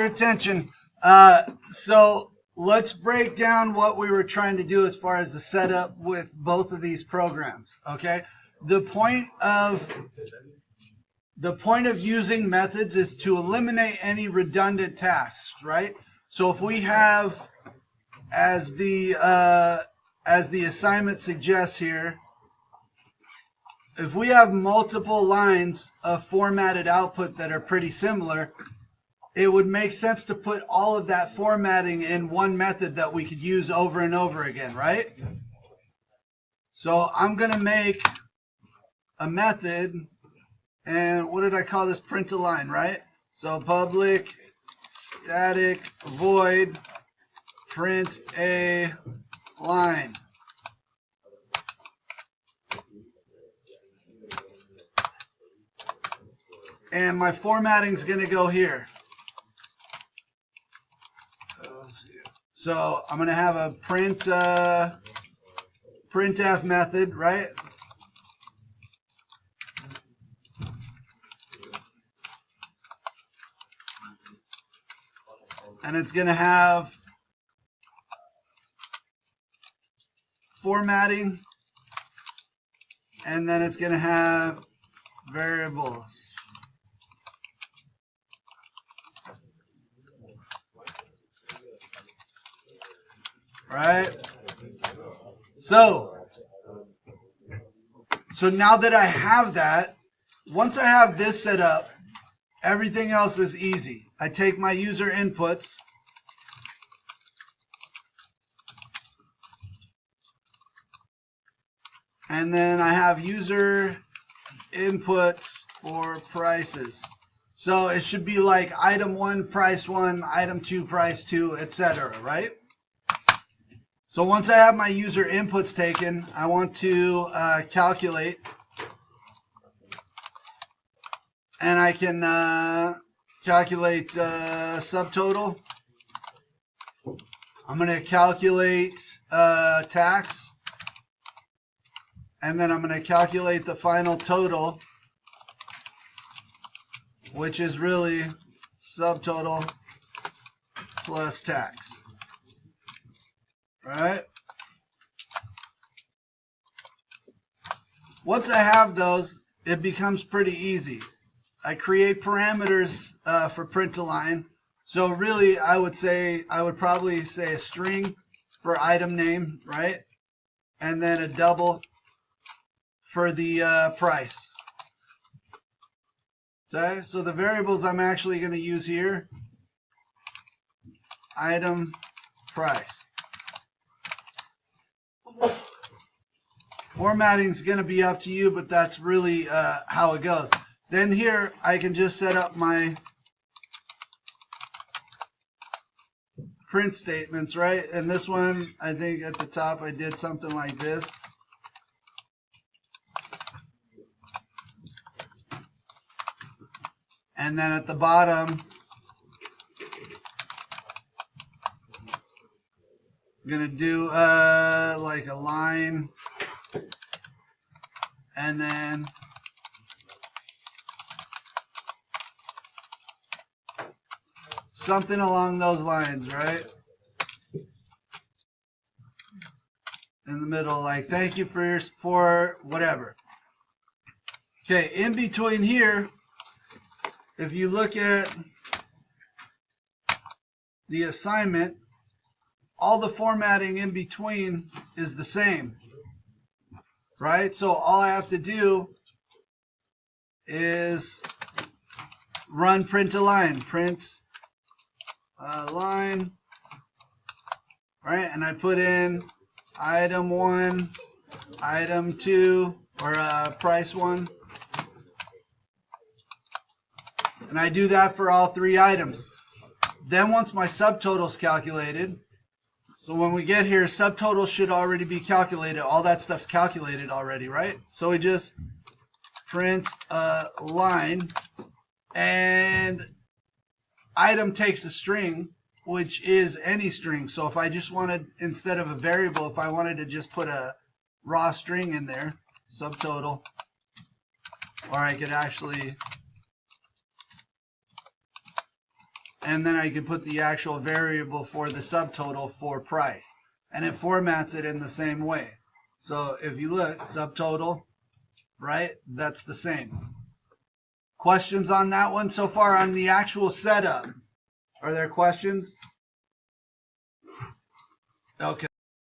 your attention. So let's break down what we were trying to do as far as the setup with both of these programs. Okay. The point of using methods is to eliminate any redundant tasks, right? So if we have, as the assignment suggests here, if we have multiple lines of formatted output that are pretty similar, it would make sense to put all of that formatting in one method that we could use over and over again, right? So I'm going to make a method, and what did I call this? Print a line, right? So public static void print a line. And my formatting is going to go here. So I'm going to have a printf method, right? And it's going to have formatting, and then it's going to have variables. Right? So now that I have that, once I have this set up, everything else is easy. I take my user inputs, and then I have user inputs for prices. So it should be like item 1, price 1, item 2, price 2, etc., right? So once I have my user inputs taken, I want to calculate, and I can calculate subtotal. I'm going to calculate tax, and then I'm going to calculate the final total, which is really subtotal plus tax. Right? Once I have those, it becomes pretty easy. I create parameters for print a line. So really, I would probably say a string for item name, right? And then a double for the price. Okay, so the variables I'm actually going to use here, item price. Formatting is going to be up to you, but that's really how it goes. Then here I can just set up my print statements, right? And this one, I think at the top I did something like this. And then at the bottom, I'm going to do like a line, and then something along those lines, right? In the middle, like, thank you for your support, whatever. Okay, in between here, if you look at the assignment, all the formatting in between is the same, right? So all I have to do is run print a line, line, right? And I put in item 1, item 2, or price 1. And I do that for all 3 items. Then once my subtotal is calculated, so when we get here, subtotal should already be calculated. All that stuff's calculated already, right? So we just print a line, and item takes a string, which is any string. So if I just wanted, instead of a variable, if I wanted to just put a raw string in there, subtotal, or I could actually and then I can put the actual variable for the subtotal for price. And it formats it in the same way. So if you look, subtotal, right, that's the same. Questions on that one so far on the actual setup? Are there questions? Okay.